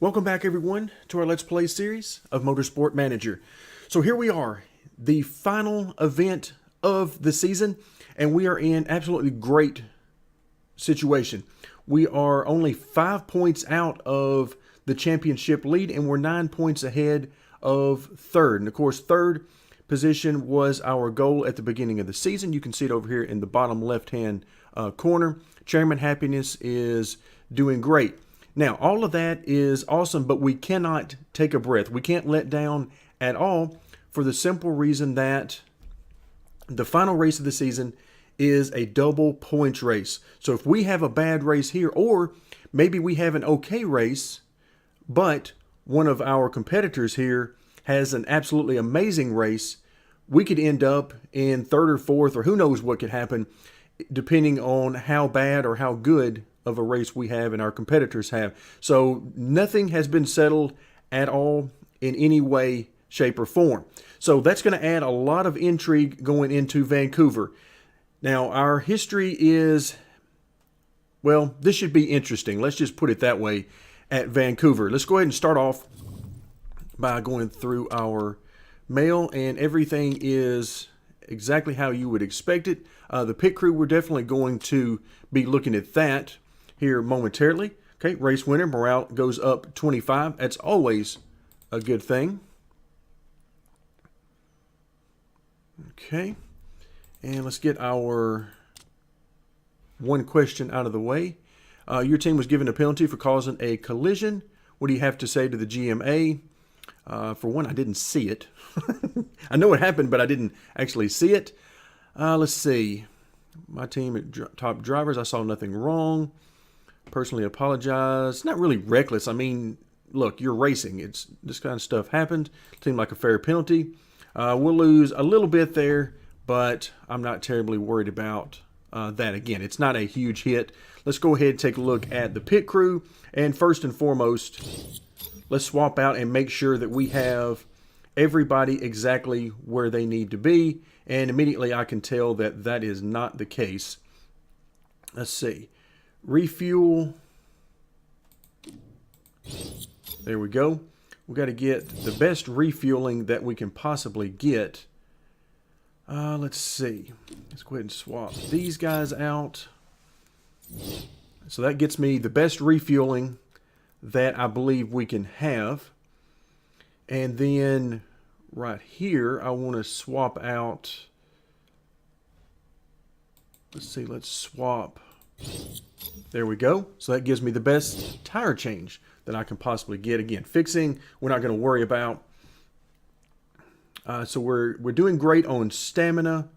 Welcome back, everyone, to our Let's Play series of Motorsport Manager. So here we are, the final event of the season, and we are in absolutely great situation. We are only 5 points out of the championship lead, and we're 9 points ahead of third. And of course, third position was our goal at the beginning of the season. You can see it over here in the bottom left-hand corner. Chairman Happiness is doing great. Now, all of that is awesome, but we cannot take a breath. We can't let down at all for the simple reason that the final race of the season is a double points race. So if we have a bad race here, or maybe we have an okay race, but one of our competitors here has an absolutely amazing race, we could end up in third or fourth, or who knows what could happen, depending on how bad or how good of a race we have and our competitors have. So nothing has been settled at all in any way, shape, or form. So that's going to add a lot of intrigue going into Vancouver. Now, our history is, well, this should be interesting. Let's just put it that way at Vancouver. Let's go ahead and start off by going through our mail, and everything is exactly how you would expect it. The pit crew, we're definitely going to be looking at that here momentarily. Okay, race winner, morale goes up 25. That's always a good thing. Okay, and let's get our one question out of the way. Your team was given a penalty for causing a collision. What do you have to say to the GMA? For one, I didn't see it. I know it happened, but I didn't actually see it. Let's see. My team at top drivers, I saw nothing wrong. Personally apologize. Not really reckless. I mean, look, you're racing. It's this kind of stuff happened. Seemed like a fair penalty. We'll lose a little bit there, but I'm not terribly worried about that. Again, it's not a huge hit. Let's go ahead and take a look at the pit crew. And first and foremost, let's swap out and make sure that we have everybody exactly where they need to be. And immediately I can tell that that is not the case. Let's see. Refuel. There we go. We got to get the best refueling that we can possibly get. Let's see. Let's go ahead and swap these guys out. So that gets me the best refueling that I believe we can have. And then right here, I want to swap out. Let's see, let's swap. There we go. So that gives me the best tire change that I can possibly get. Again, fixing, we're not going to worry about. So we're doing great on stamina.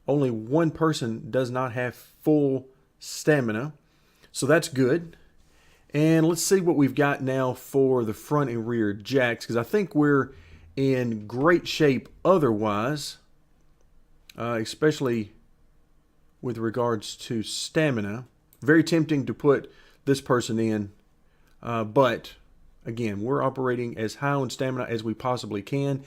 Only one person does not have full stamina. So that's good. And let's see what we've got now for the front and rear jacks, because I think we're in great shape otherwise, especially with regards to stamina. Very tempting to put this person in, but again, we're operating as high on stamina as we possibly can,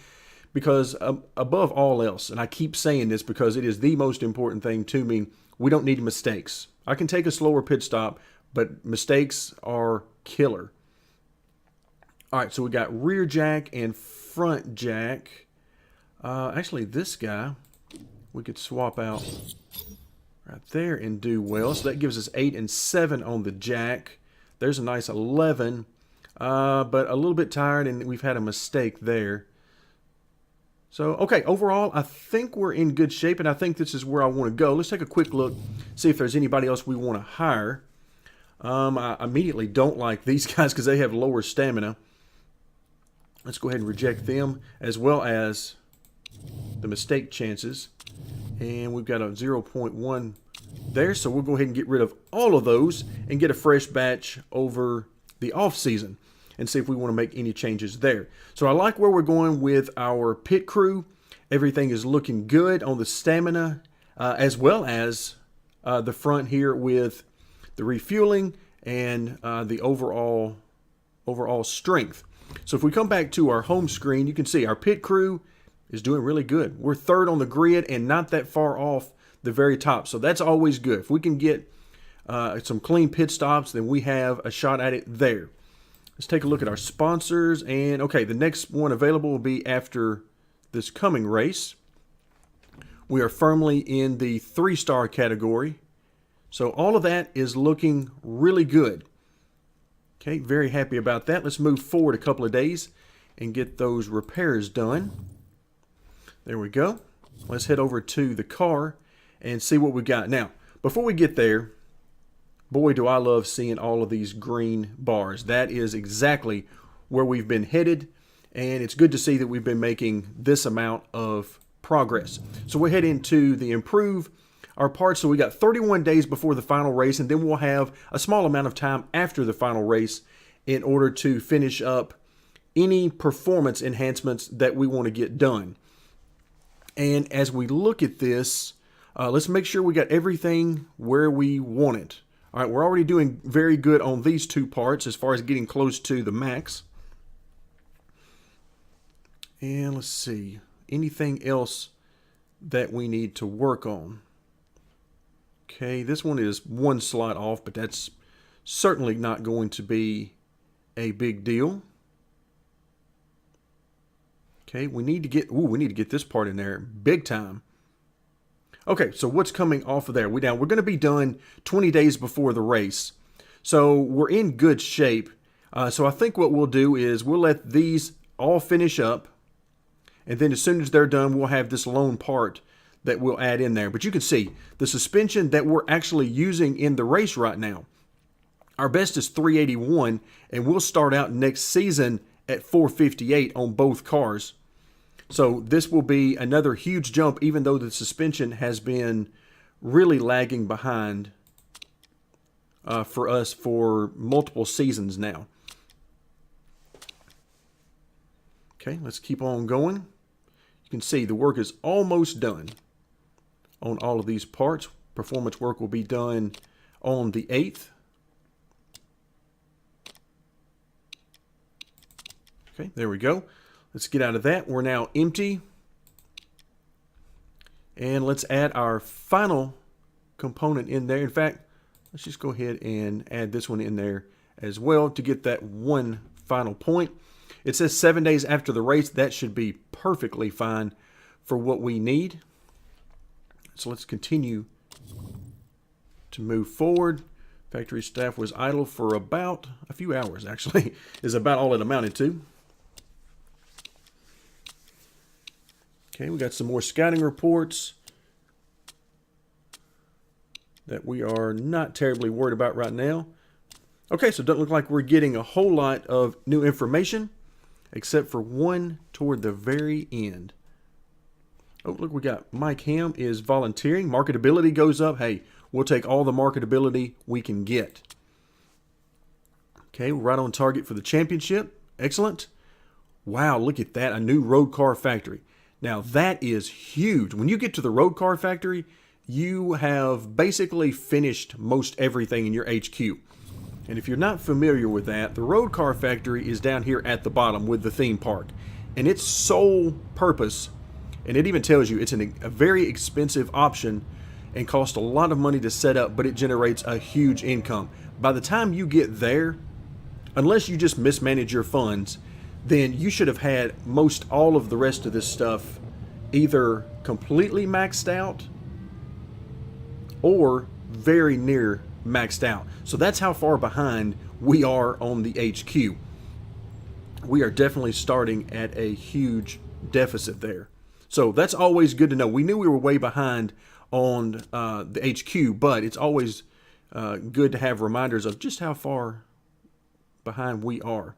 because above all else, and I keep saying this because it is the most important thing to me, we don't need mistakes. I can take a slower pit stop, but mistakes are killer. All right, so we got rear jack and front jack. Actually, this guy, we could swap out right there and do well. So that gives us 8 and 7 on the jack. There's a nice 11, but a little bit tired, and we've had a mistake there. So, okay, overall, I think we're in good shape, and I think this is where I want to go. Let's take a quick look, see if there's anybody else we want to hire. I immediately don't like these guys because they have lower stamina. Let's go ahead and reject them, as well as the mistake chances. And we've got a 0.1 there, so we'll go ahead and get rid of all of those and get a fresh batch over the off season and see if we want to make any changes there. So I like where we're going with our pit crew. Everything is looking good on the stamina, as well as the front here with the refueling and the overall strength. So if we come back to our home screen, you can see our pit crew is doing really good. We're third on the grid and not that far off the very top. So that's always good. If we can get some clean pit stops, then we have a shot at it there. Let's take a look at our sponsors. And okay, the next one available will be after this coming race. We are firmly in the 3-star category. So all of that is looking really good. Okay, very happy about that. Let's move forward a couple of days and get those repairs done. There we go. Let's head over to the car and see what we got. Now, before we get there, boy, do I love seeing all of these green bars. That is exactly where we've been headed, and it's good to see that we've been making this amount of progress. So we'll head into the improve our parts. So we got 31 days before the final race, and then we'll have a small amount of time after the final race in order to finish up any performance enhancements that we want to get done. And as we look at this, let's make sure we got everything where we want it. All right, we're already doing very good on these 2 parts as far as getting close to the max. And let's see, anything else that we need to work on? Okay, this one is 1 slot off, but that's certainly not going to be a big deal. Okay, we need to get this part in there big time. Okay, so what's coming off of there? We're going to be done 20 days before the race. So we're in good shape. So I think what we'll do is we'll let these all finish up. And then as soon as they're done, we'll have this lone part that we'll add in there. But you can see the suspension that we're actually using in the race right now. Our best is 381, and we'll start out next season at 458 on both cars. So this will be another huge jump, even though the suspension has been really lagging behind for us for multiple seasons now. Okay, let's keep on going. You can see the work is almost done on all of these parts. Performance work will be done on the 8th. Okay, there we go. Let's get out of that. We're now empty. And let's add our final component in there. In fact, let's just go ahead and add this one in there as well to get that one final point. It says 7 days after the race. That should be perfectly fine for what we need. So let's continue to move forward. Factory staff was idle for about a few hours, actually, is about all it amounted to. Okay, we got some more scouting reports that we are not terribly worried about right now. Okay, so it doesn't look like we're getting a whole lot of new information, except for one toward the very end. Oh, look, we got Mike Ham is volunteering. Marketability goes up. Hey, we'll take all the marketability we can get. Okay, we're right on target for the championship. Excellent. Wow, look at that. A new road car factory. Now, that is huge. When you get to the road car factory, you have basically finished most everything in your HQ. And if you're not familiar with that, the road car factory is down here at the bottom with the theme park. And its sole purpose, and it even tells you it's a very expensive option and costs a lot of money to set up, but it generates a huge income. By the time you get there, unless you just mismanage your funds, then you should have had most all of the rest of this stuff either completely maxed out or very near maxed out. So that's how far behind we are on the HQ. We are definitely starting at a huge deficit there. So that's always good to know. We knew we were way behind on the HQ, but it's always good to have reminders of just how far behind we are.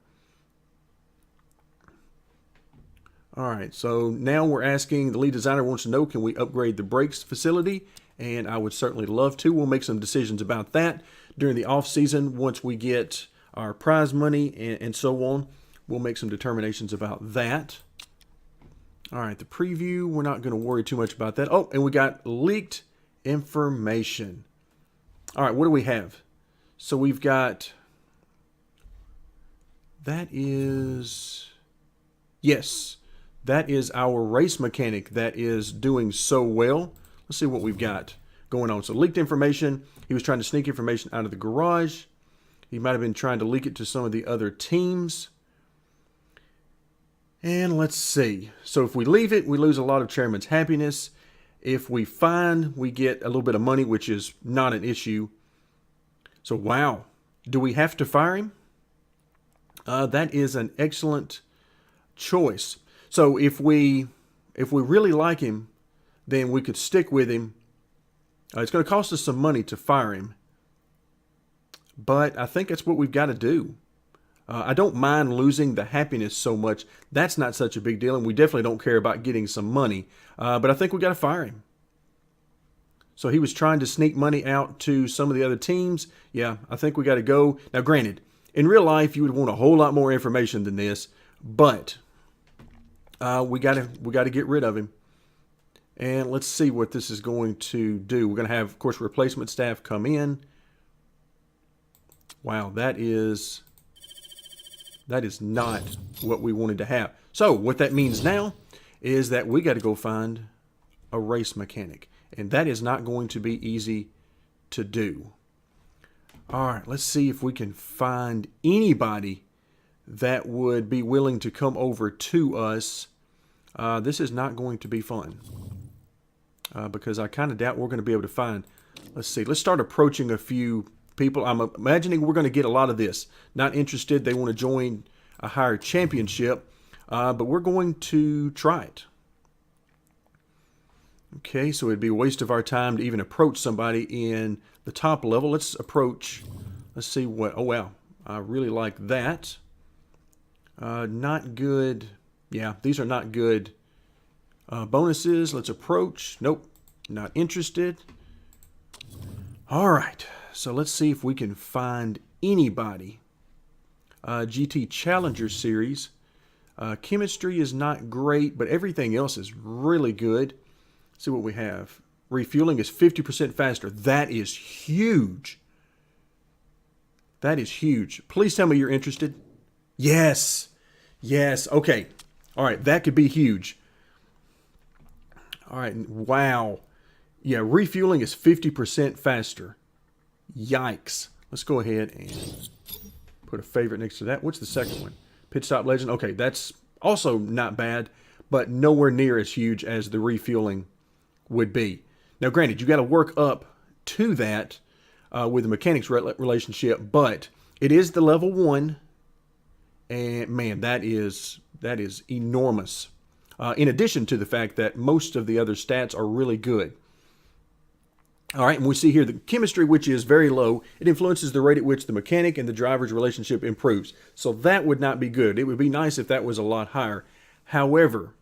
All right, so now we're asking, the lead designer wants to know, can we upgrade the brakes facility? And I would certainly love to. We'll make some decisions about that during the off season. Once we get our prize money and so on, we'll make some determinations about that. All right, the preview, we're not going to worry too much about that. Oh, and we got leaked information. All right, what do we have? So we've got, that is, yes, that is our race mechanic that is doing so well. Let's see what we've got going on. So leaked information. He was trying to sneak information out of the garage. He might have been trying to leak it to some of the other teams. And let's see. So if we leave it, we lose a lot of chairman's happiness. If we fine, we get a little bit of money, which is not an issue. So, wow. Do we have to fire him? That is an excellent choice. So if we really like him, then we could stick with him. It's going to cost us some money to fire him. But I think that's what we've got to do. I don't mind losing the happiness so much. That's not such a big deal, and we definitely don't care about getting some money. But I think we got to fire him. So he was trying to sneak money out to some of the other teams. Yeah, I think we got to go. Now, granted, in real life, you would want a whole lot more information than this, but we got to get rid of him. And let's see what this is going to do. We're going to have, of course, replacement staff come in. Wow, that is not what we wanted to have. So what that means now is that we got to go find a race mechanic. And that is not going to be easy to do. All right, let's see if we can find anybody that would be willing to come over to us. This is not going to be fun because I kind of doubt we're going to be able to find. Let's see. Let's start approaching a few people. I'm imagining we're going to get a lot of this. Not interested. They want to join a higher championship, but we're going to try it. Okay, so it'd be a waste of our time to even approach somebody in the top level. Let's approach. Let's see what. Oh, wow. I really like that. Not good. Yeah, these are not good bonuses. Let's approach. Nope, not interested. All right, so let's see if we can find anybody. GT Challenger Series. Chemistry is not great, but everything else is really good. See what we have. Refueling is 50% faster. That is huge. That is huge. Please tell me you're interested. Yes. Yes. Okay. All right. That could be huge. All right. Wow. Yeah. Refueling is 50% faster. Yikes. Let's go ahead and put a favorite next to that. What's the second one? Pit Stop Legend. Okay. That's also not bad, but nowhere near as huge as the refueling would be. Now, granted, you got to work up to that with the mechanics relationship, but it is the level 1, and man, that is enormous. In addition to the fact that most of the other stats are really good. All right, and we see here the chemistry, which is very low. It influences the rate at which the mechanic and the driver's relationship improves. So that would not be good. It would be nice if that was a lot higher. However,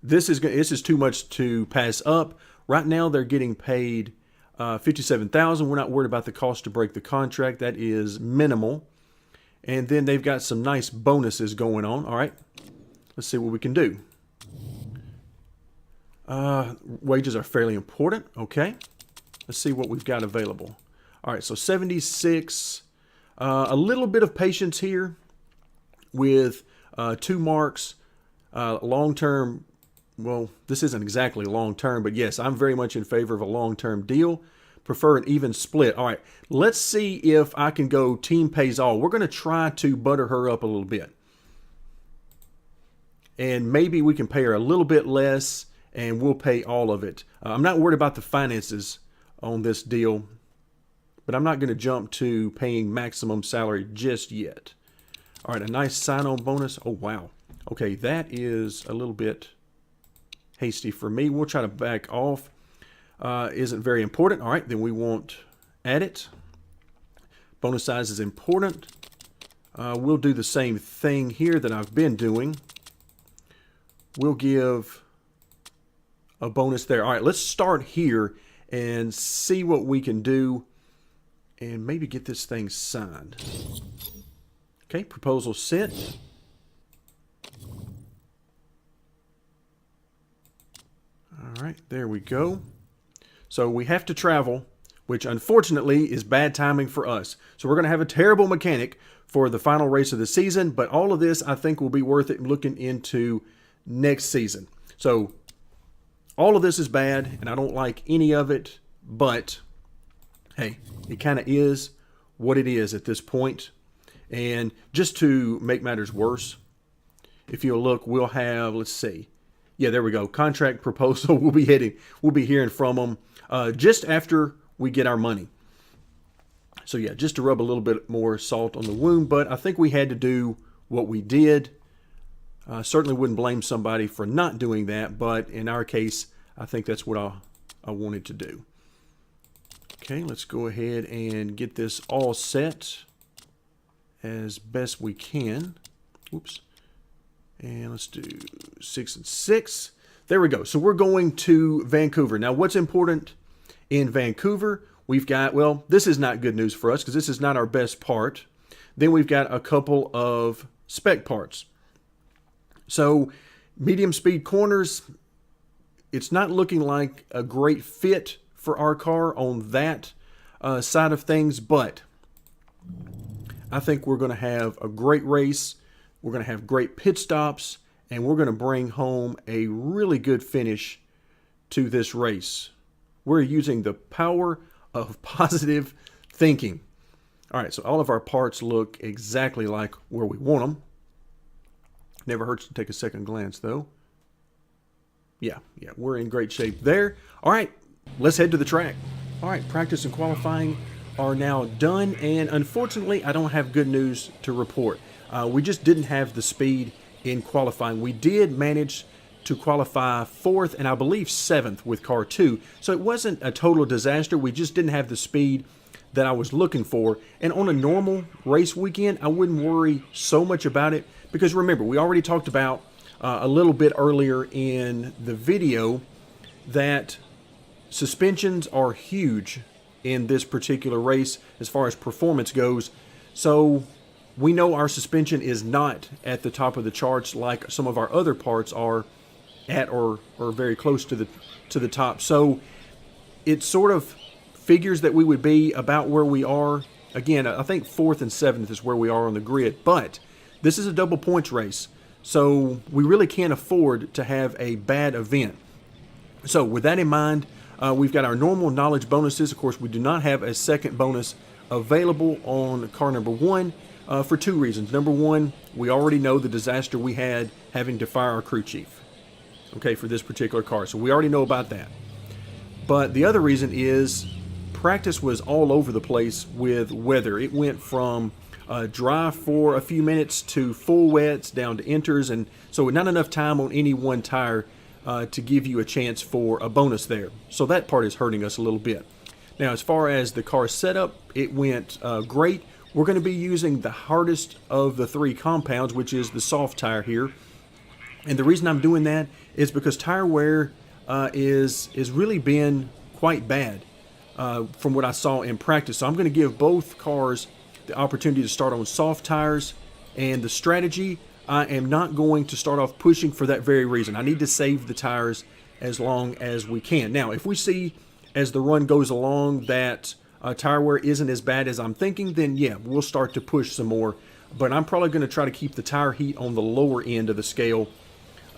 this is too much to pass up. Right now, they're getting paid $57,000. We're not worried about the cost to break the contract. That is minimal. And then they've got some nice bonuses going on. All right, let's see what we can do. Wages are fairly important. Okay, let's see what we've got available. All right, so 76. A little bit of patience here with 2 marks. Long-term. Well, this isn't exactly long-term, but yes, I'm very much in favor of a long-term deal. Prefer an even split. All right, let's see if I can go team pays all. We're going to try to butter her up a little bit. And maybe we can pay her a little bit less, and we'll pay all of it. I'm not worried about the finances on this deal, but I'm not going to jump to paying maximum salary just yet. All right, a nice sign-on bonus. Oh, wow. Okay, that is a little bit hasty for me. We'll try to back off. Isn't very important. All right, then we won't add it. Bonus size is important. We'll do the same thing here that I've been doing. We'll give a bonus there. All right, let's start here and see what we can do and maybe get this thing signed. Okay, proposal sent. All right, there we go. So we have to travel, which unfortunately is bad timing for us. So we're going to have a terrible mechanic for the final race of the season, but all of this I think will be worth it looking into next season. So all of this is bad, and I don't like any of it, but hey, it kind of is what it is at this point. And just to make matters worse, if you'll look, we'll have, let's see. Yeah, there we go. Contract proposal. We'll be hearing from them just after we get our money. So yeah, just to rub a little bit more salt on the wound, but I think we had to do what we did. Certainly wouldn't blame somebody for not doing that, but in our case, I think that's what I wanted to do. Okay, let's go ahead and get this all set as best we can. Oops. And let's do 6 and 6. There we go. So we're going to Vancouver. Now, what's important in Vancouver? We've got, well, this is not good news for us because this is not our best part. Then we've got a couple of spec parts. So medium speed corners, it's not looking like a great fit for our car on that side of things, but I think we're going to have a great race. We're going to have great pit stops, and we're going to bring home a really good finish to this race. We're using the power of positive thinking. All right, so all of our parts look exactly like where we want them. Never hurts to take a second glance, though. Yeah, we're in great shape there. All right, let's head to the track. All right, practice and qualifying are now done, and unfortunately, I don't have good news to report. We just didn't have the speed in qualifying. We did manage to qualify 4th and I believe 7th with car 2, so it wasn't a total disaster. We just didn't have the speed that I was looking for, and on a normal race weekend, I wouldn't worry so much about it because remember, we already talked about a little bit earlier in the video that suspensions are huge in this particular race as far as performance goes. So we know our suspension is not at the top of the charts like some of our other parts are at or very close to the top. So it sort of figures that we would be about where we are. Again, I think 4th and 7th is where we are on the grid, but this is a double points race. So we really can't afford to have a bad event. So with that in mind, we've got our normal knowledge bonuses. Of course, we do not have a second bonus available on car number 1 for 2 reasons. Number 1, we already know the disaster we had having to fire our crew chief, okay, for this particular car. So we already know about that. But the other reason is practice was all over the place with weather. It went from dry for a few minutes to full wets down to inters, and so not enough time on any one tire to give you a chance for a bonus there. So that part is hurting us a little bit. Now, as far as the car setup, it went great. We're going to be using the hardest of the 3 compounds, which is the soft tire here. And the reason I'm doing that is because tire wear is really been quite bad from what I saw in practice. So I'm going to give both cars the opportunity to start on soft tires, and the strategy, I am not going to start off pushing for that very reason. I need to save the tires as long as we can. Now, if we see as the run goes along that tire wear isn't as bad as I'm thinking, then yeah, we'll start to push some more. But I'm probably going to try to keep the tire heat on the lower end of the scale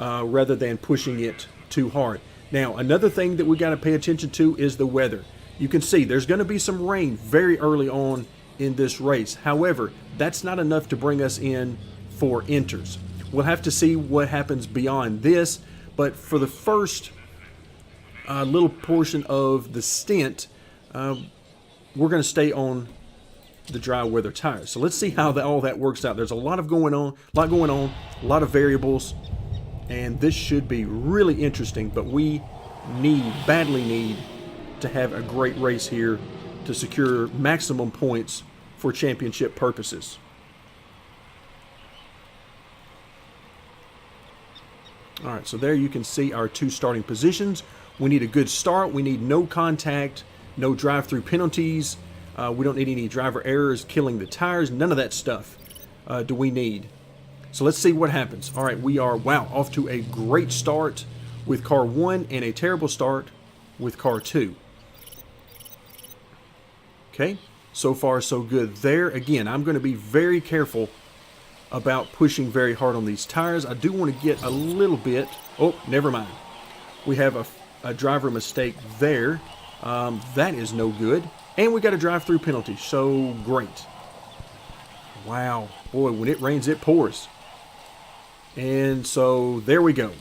rather than pushing it too hard. Now, another thing that we got to pay attention to is the weather. You can see there's going to be some rain very early on in this race. However, that's not enough to bring us in for inters. We'll have to see what happens beyond this, but for the first little portion of the stint, we're going to stay on the dry weather tires. So let's see how all that works out. There's a lot going on, a lot of variables, and this should be really interesting, but we badly need to have a great race here to secure maximum points for championship purposes. All right, so there you can see our 2 starting positions. We need a good start. We need no contact, no drive-through penalties. We don't need any driver errors killing the tires. None of that stuff do we need. So let's see what happens. All right, we are, off to a great start with car 1 and a terrible start with car 2. Okay, so far so good there. Again, I'm going to be very careful about pushing very hard on these tires. I do want to get a little bit. Oh, never mind. We have a driver mistake there. That is no good. And we got a drive-through penalty, so great. Wow, boy, when it rains, it pours. And so there we go.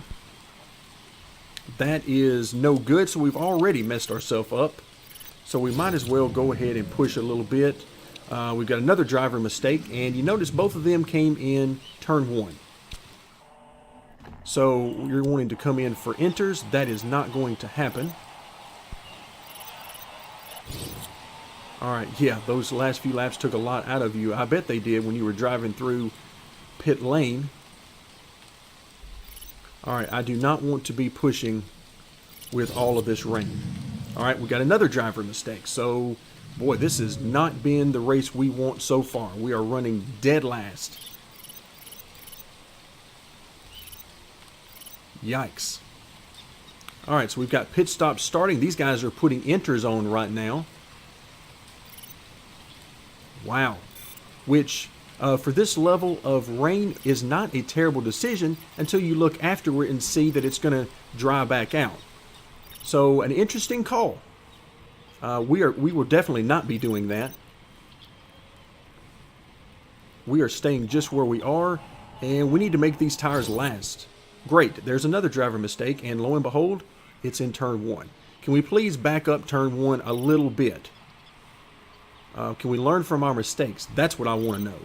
That is no good, so we've already messed ourselves up. So we might as well go ahead and push a little bit. We've got another driver mistake, and you notice both of them came in turn 1. So you're wanting to come in for enters. That is not going to happen. All right, yeah, those last few laps took a lot out of you. I bet they did when you were driving through pit lane. All right, I do not want to be pushing with all of this rain. All right, we got another driver mistake. So, boy, this has not been the race we want so far. We are running dead last. Yikes. All right, so we've got pit stops starting. These guys are putting enters on right now. Wow. Which, for this level of rain, is not a terrible decision until you look afterward and see that it's going to dry back out. So, an interesting call. We will definitely not be doing that. We are staying just where we are, and we need to make these tires last. Great, there's another driver mistake, and lo and behold, it's in turn 1. Can we please back up turn 1 a little bit? Can we learn from our mistakes? That's what I want to know.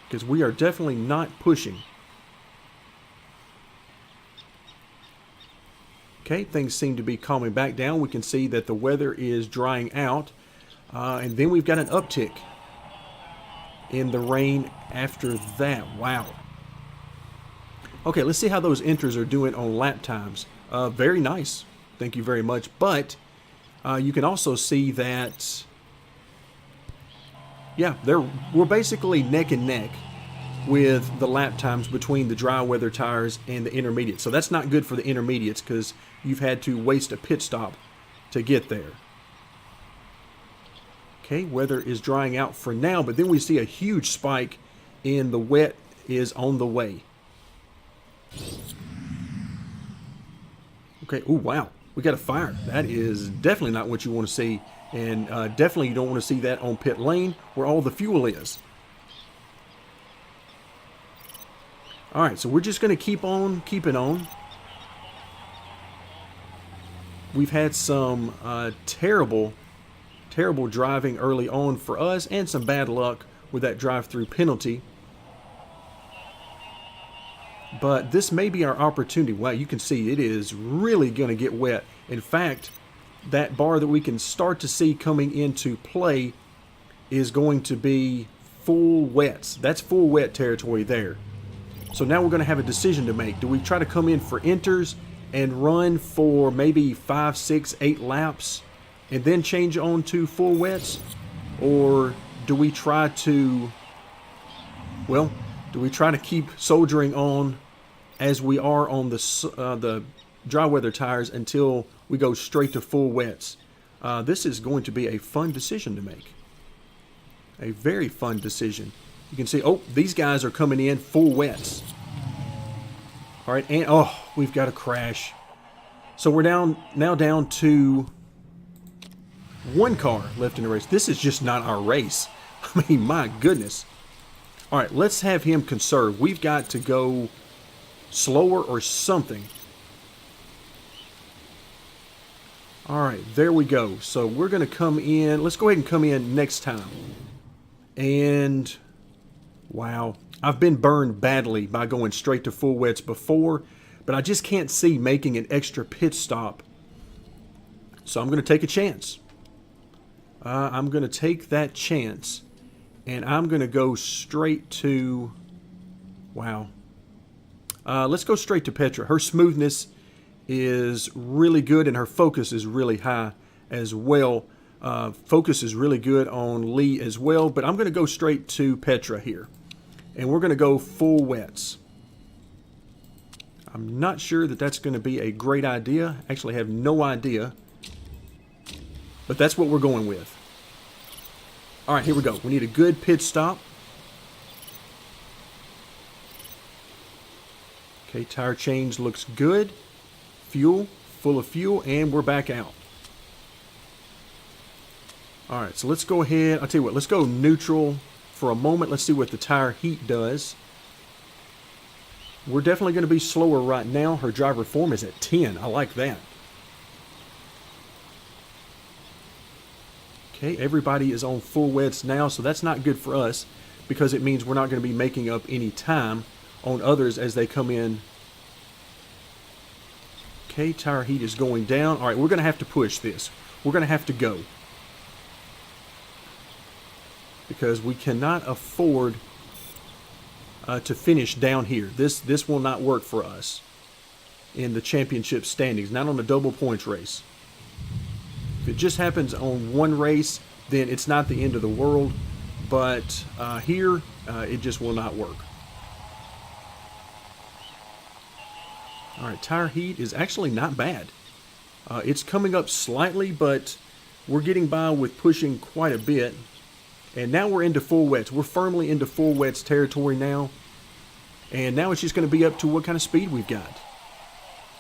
Because we are definitely not pushing. Okay, things seem to be calming back down. We can see that the weather is drying out. And then we've got an uptick in the rain after that. Wow. Okay, let's see how those enters are doing on lap times. Very nice. Thank you very much. But you can also see that, yeah, we're basically neck and neck with the lap times between the dry weather tires and the intermediates. So that's not good for the intermediates because you've had to waste a pit stop to get there. Okay, weather is drying out for now, but then we see a huge spike in the wet is on the way. Okay, oh wow, we got a fire. That is definitely not what you want to see, and definitely you don't want to see that on pit lane where all the fuel is. All right, so we're just going to keep on keeping on. We've had some terrible driving early on for us and some bad luck with that drive-through penalty. But this may be our opportunity. Wow, you can see it is really going to get wet. In fact, that bar that we can start to see coming into play is going to be full wets. That's full wet territory there. So now we're going to have a decision to make. Do we try to come in for enters and run for maybe 5, 6, 8 laps and then change on to full wets? Or do we try to, well, do we try to keep soldiering on as we are on the dry weather tires until we go straight to full wets? This is going to be a fun decision to make. A very fun decision. You can see, oh, these guys are coming in full wets. All right, and oh, we've got a crash. So we're now down to 1 car left in the race. This is just not our race. I mean, my goodness. All right, let's have him conserve. We've got to go slower or something. All right, there we go. So we're going to come in. Let's go ahead and come in next time. And wow, I've been burned badly by going straight to full wets before, but I just can't see making an extra pit stop. So I'm going to take a chance. I'm going to take that chance, and I'm going to go straight to, wow. Let's go straight to Petra. Her smoothness is really good, and her focus is really high as well. Focus is really good on Lee as well, but I'm going to go straight to Petra here. And we're going to go full wets. I'm not sure that that's going to be a great idea. Actually, I have no idea. But that's what we're going with. All right, here we go. We need a good pit stop. Okay, tire change looks good. Fuel, full of fuel, and we're back out. All right, so let's go ahead. I'll tell you what, let's go neutral for a moment. Let's see what the tire heat does. We're definitely going to be slower right now. Her driver form is at 10. I like that. Okay, everybody is on full wets now, so that's not good for us because it means we're not going to be making up any time on others as they come in. Okay, tire heat is going down. All right, we're going to have to push this. We're going to have to go because we cannot afford to finish down here. This will not work for us in the championship standings, not on a double points race. If it just happens on one race, then it's not the end of the world, but here it just will not work. All right, tire heat is actually not bad. It's coming up slightly, but we're getting by with pushing quite a bit. And now we're into full wets. We're firmly into full wets territory now. And now it's just going to be up to what kind of speed we've got.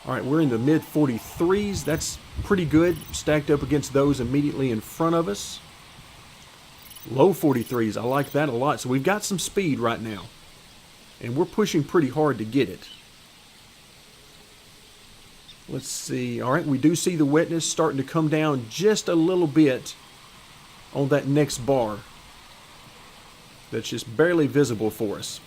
All right, we're in the mid 43s. That's pretty good, stacked up against those immediately in front of us. Low 43s, I like that a lot. So we've got some speed right now. And we're pushing pretty hard to get it. Let's see. All right, we do see the wetness starting to come down just a little bit on that next bar. That's just barely visible for us.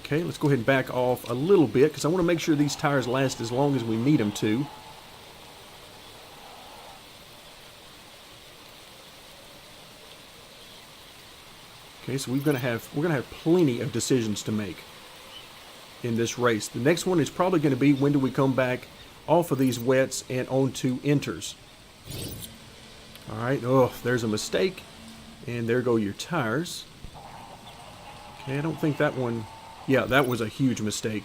Okay, let's go ahead and back off a little bit because I want to make sure these tires last as long as we need them to. Okay, so we're gonna have plenty of decisions to make in this race. The next one is probably going to be when do we come back off of these wets and onto inters. All right, oh, there's a mistake. And there go your tires. Okay, I don't think that one... Yeah, that was a huge mistake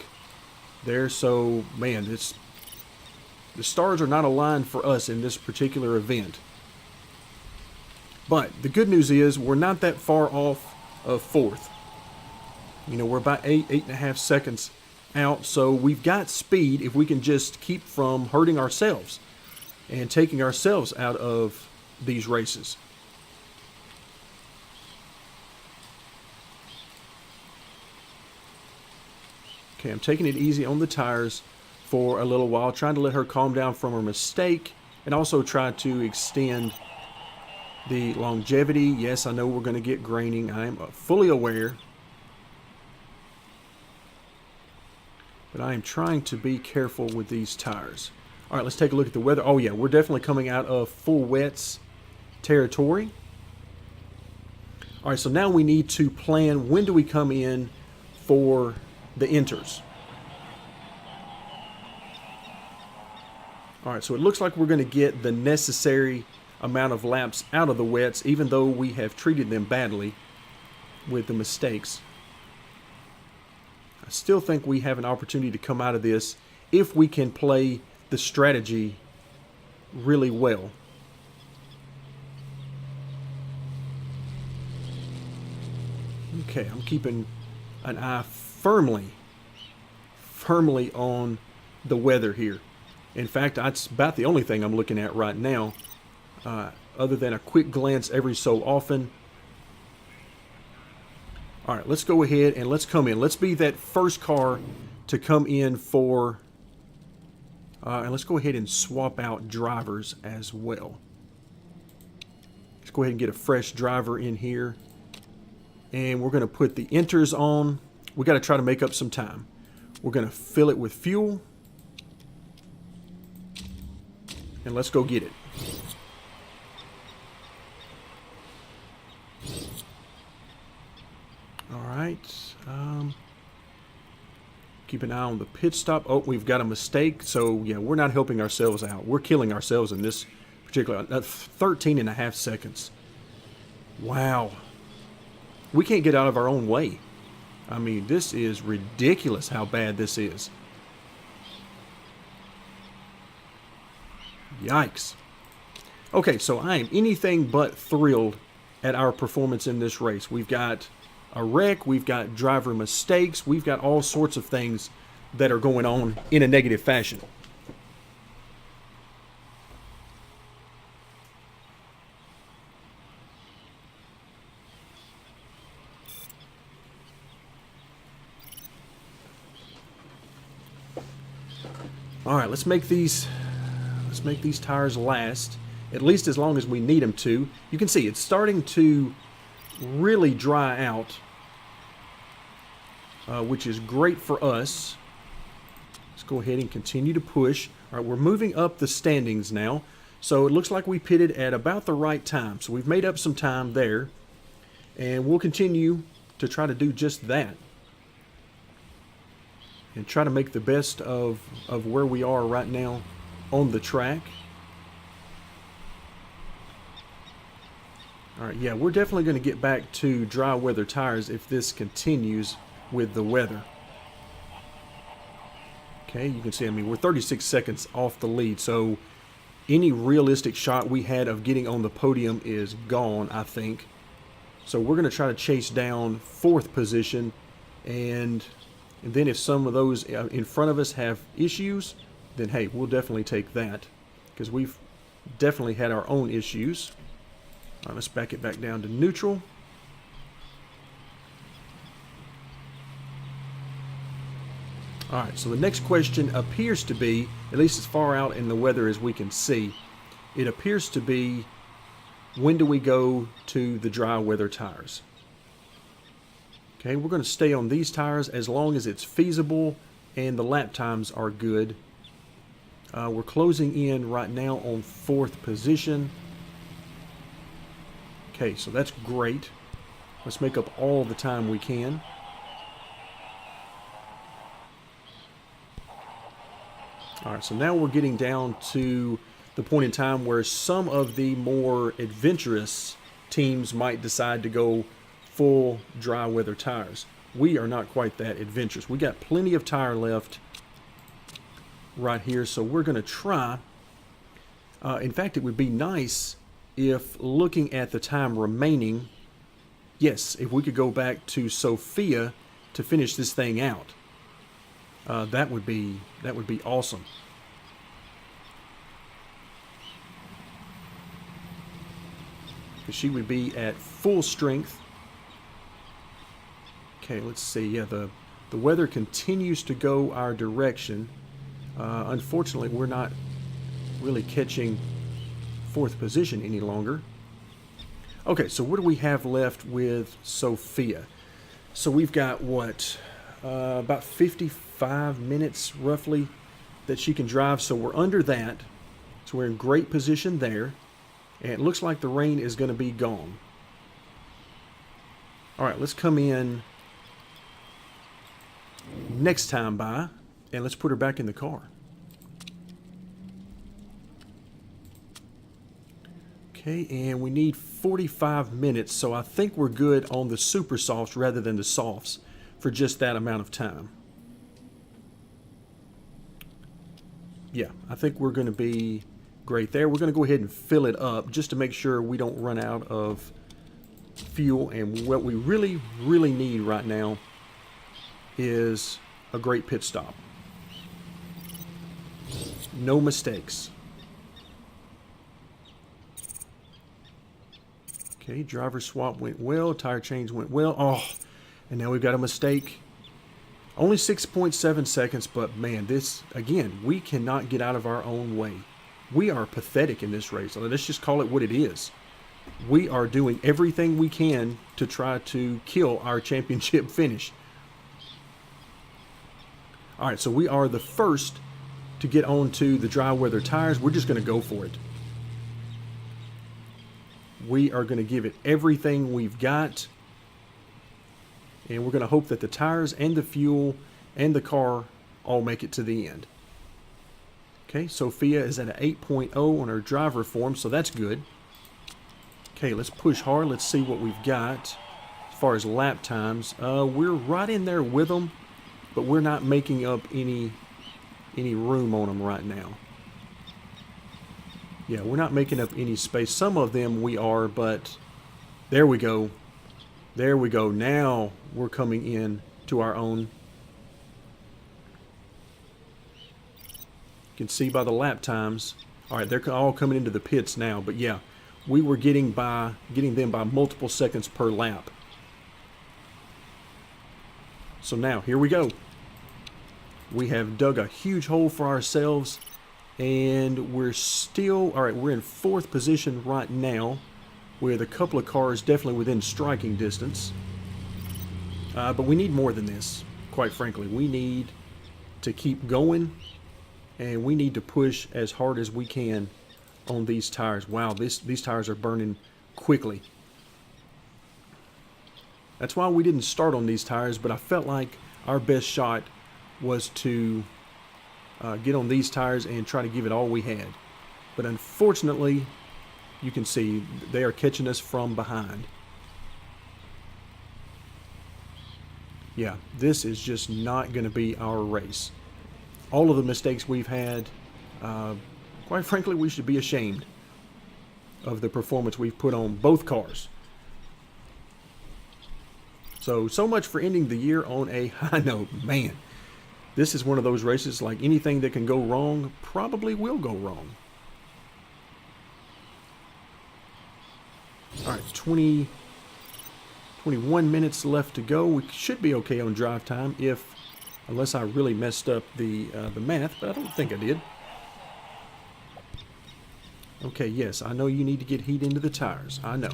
there. So, man, the stars are not aligned for us in this particular event. But the good news is we're not that far off of fourth. You know, we're about 8.5 seconds out. So we've got speed if we can just keep from hurting ourselves and taking ourselves out of these races. Okay, I'm taking it easy on the tires for a little while, trying to let her calm down from her mistake and also try to extend the longevity. Yes, I know we're going to get graining. I am fully aware. But I am trying to be careful with these tires. All right, let's take a look at the weather. Oh, yeah, we're definitely coming out of full wets territory. All right, so now we need to plan when do we come in for the inters. All right, so it looks like we're going to get the necessary amount of laps out of the wets, even though we have treated them badly with the mistakes. I still think we have an opportunity to come out of this if we can play the strategy really well. Okay, I'm keeping an eye firmly on the weather here. In fact, that's about the only thing I'm looking at right now, other than a quick glance every so often. All right, let's go ahead and let's come in. Let's be that first car to come in for, and let's go ahead and swap out drivers as well. Let's go ahead and get a fresh driver in here. And we're going to put the inters on. We got to try to make up some time. We're going to fill it with fuel. And let's go get it. All right. Keep an eye on the pit stop. Oh, we've got a mistake. So, yeah, we're not helping ourselves out. We're killing ourselves in this particular 13.5 seconds. Wow. We can't get out of our own way. I mean, this is ridiculous how bad this is. Yikes. Okay, so I am anything but thrilled at our performance in this race. We've got a wreck, we've got driver mistakes, we've got all sorts of things that are going on in a negative fashion. All right, let's make these tires last, at least as long as we need them to. You can see it's starting to really dry out, which is great for us. Let's go ahead and continue to push. All right, we're moving up the standings now. So it looks like we pitted at about the right time. So we've made up some time there. And we'll continue to try to do just that. And try to make the best of where we are right now on the track. All right, yeah, we're definitely going to get back to dry weather tires if this continues with the weather. Okay, you can see, I mean, we're 36 seconds off the lead, so any realistic shot we had of getting on the podium is gone, I think. So we're going to try to chase down 4th position, and then if some of those in front of us have issues, then hey, we'll definitely take that, because we've definitely had our own issues. All right, let's back it back down to neutral. All right, so the next question appears to be, at least as far out in the weather as we can see, it appears to be, when do we go to the dry weather tires? Okay, we're going to stay on these tires as long as it's feasible and the lap times are good. We're closing in right now on 4th position. Okay, so that's great. Let's make up all the time we can. All right, so now we're getting down to the point in time where some of the more adventurous teams might decide to go full dry weather tires. We are not quite that adventurous. We got plenty of tire left right here, so we're going to try. In fact, it would be nice if, looking at the time remaining, yes, if we could go back to Sophia to finish this thing out. That would be awesome. She would be at full strength. Okay, let's see. Yeah, the weather continues to go our direction. Unfortunately, we're not really catching 4th position any longer. Okay, so what do we have left with Sophia? So we've got what? About 55 minutes roughly that she can drive, so we're under that, so we're in great position there, and it looks like the rain is going to be gone. All right, let's come in next time by and let's put her back in the car. Okay, and we need 45 minutes, so I think we're good on the super softs rather than the softs for just that amount of time. Yeah, I think we're going to be great there. We're going to go ahead and fill it up just to make sure we don't run out of fuel. And what we really, really need right now is a great pit stop. No mistakes. Okay, driver swap went well. Tire change went well. Oh, and now we've got a mistake. Only 6.7 seconds, but man, this, again, we cannot get out of our own way. We are pathetic in this race. Let's just call it what it is. We are doing everything we can to try to kill our championship finish. All right, so we are the first to get onto the dry weather tires. We're just going to go for it. We are going to give it everything we've got. And we're going to hope that the tires and the fuel and the car all make it to the end. Okay, Sophia is at an 8.0 on her driver form, so that's good. Okay, let's push hard. Let's see what we've got as far as lap times. We're right in there with them, but we're not making up any room on them right now. Yeah, we're not making up any space. Some of them we are, but there we go. There we go. Now we're coming in to our own. You can see by the lap times. All right, they're all coming into the pits now. But yeah, we were getting them by multiple seconds per lap. So now, here we go. We have dug a huge hole for ourselves, and we're still, all right, we're in 4th position right now, with a couple of cars definitely within striking distance. But we need more than this, quite frankly. We need to keep going, and we need to push as hard as we can on these tires. Wow, these tires are burning quickly. That's why we didn't start on these tires, but I felt like our best shot was to get on these tires and try to give it all we had. But unfortunately, you can see they are catching us from behind. Yeah, this is just not going to be our race. All of the mistakes we've had, quite frankly, we should be ashamed of the performance we've put on both cars. So much for ending the year on a high note. Man, this is one of those races, like anything that can go wrong probably will go wrong. All right, 21 minutes left to go. We should be okay on drive time, unless I really messed up the math, but I don't think I did. Okay, yes, I know you need to get heat into the tires. I know.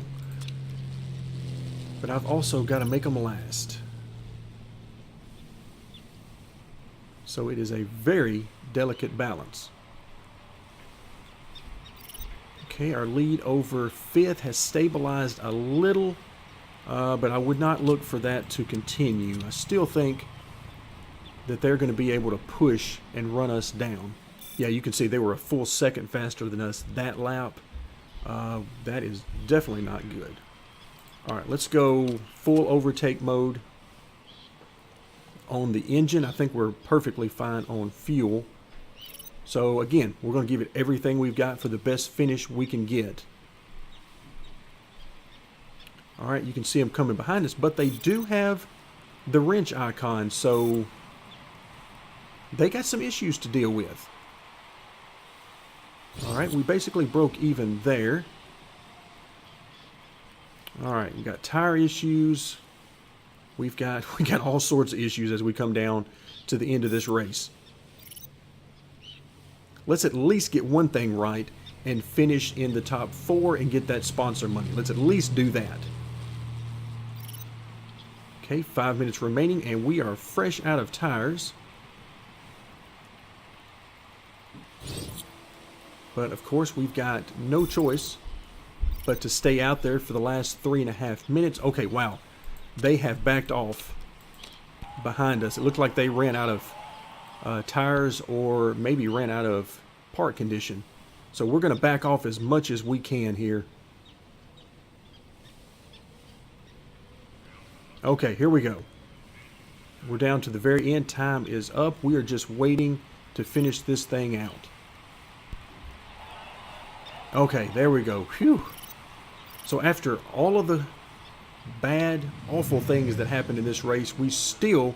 But I've also got to make them last. So it is a very delicate balance. Okay, our lead over 5th has stabilized a little, but I would not look for that to continue. I still think that they're going to be able to push and run us down. Yeah, you can see they were a full second faster than us that lap. That is definitely not good. All right, let's go full overtake mode on the engine. I think we're perfectly fine on fuel. So again, we're going to give it everything we've got for the best finish we can get. All right, you can see them coming behind us, but they do have the wrench icon, so they got some issues to deal with. All right, we basically broke even there. All right, we got tire issues. We got all sorts of issues as we come down to the end of this race. Let's at least get one thing right and finish in the top 4 and get that sponsor money. Let's at least do that. Okay, 5 minutes remaining, and we are fresh out of tires. But of course, we've got no choice but to stay out there for the last 3.5 minutes. Okay, wow. They have backed off behind us. It looked like they ran out of tires, or maybe ran out of part condition. So we're going to back off as much as we can here. Okay, here we go. We're down to the very end. Time is up. We are just waiting to finish this thing out. Okay, there we go. Phew. So after all of the bad, awful things that happened in this race, we still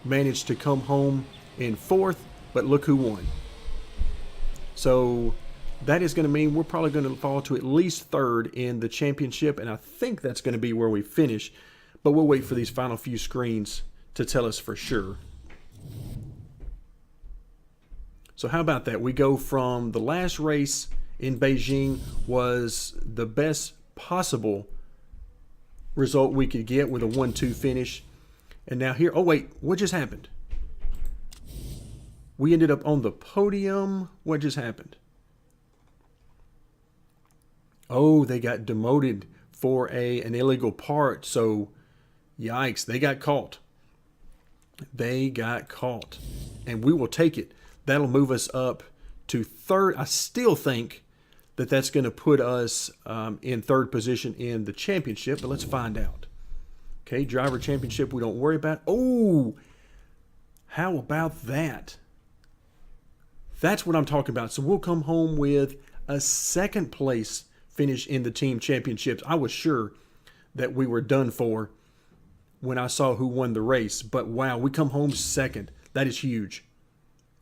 managed to come home in 4th, but look who won. So that is going to mean we're probably going to fall to at least 3rd in the championship, and I think that's going to be where we finish, but we'll wait for these final few screens to tell us for sure. So how about that? We go from the last race in Beijing was the best possible result we could get with a 1-2 finish. And now here, oh wait, what just happened? We ended up on the podium. What just happened? Oh, they got demoted for an illegal part. So, yikes, they got caught. They got caught. And we will take it. That'll move us up to 3rd. I still think that that's going to put us in 3rd position in the championship, but let's find out. Okay, driver championship we don't worry about. Oh, how about that? That's what I'm talking about. So we'll come home with a 2nd place finish in the team championships. I was sure that we were done for when I saw who won the race, but wow, we come home 2nd. That is huge.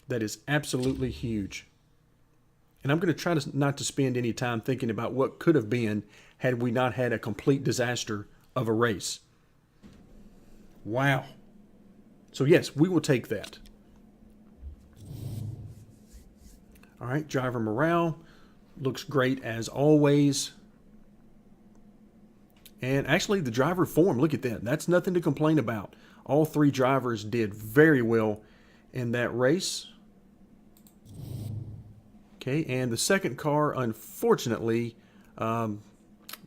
That is absolutely huge. And I'm going to try not to spend any time thinking about what could have been had we not had a complete disaster of a race. Wow. So yes, we will take that. All right, driver morale looks great as always. And actually, the driver form, look at that. That's nothing to complain about. All three drivers did very well in that race. Okay, and the second car, unfortunately, that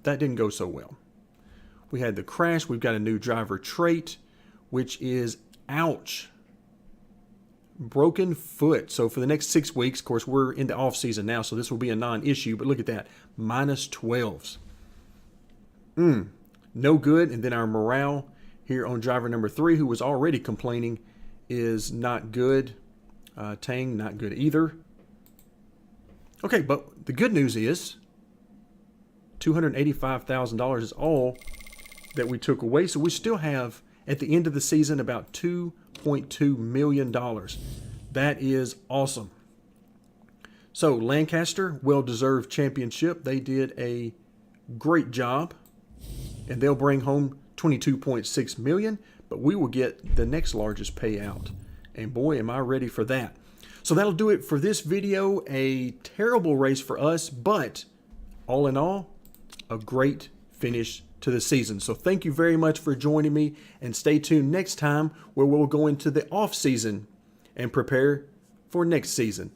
didn't go so well. We had the crash. We've got a new driver trait, which is, ouch, broken foot. So for the next 6 weeks, of course, we're in the off season now, so this will be a non-issue, but look at that, minus 12s. No good. And then our morale here on driver number 3, who was already complaining, is not good. Tang, not good either. Okay, but the good news is $285,000 is all that we took away. So we still have, at the end of the season, about $2.2 million. That is awesome. So Lancaster, well-deserved championship. They did a great job, and they'll bring home $22.6 million, but we will get the next largest payout. And boy, am I ready for that. So that'll do it for this video. A terrible race for us, but all in all, a great finish to the season. So thank you very much for joining me, and stay tuned next time where we'll go into the off season and prepare for next season.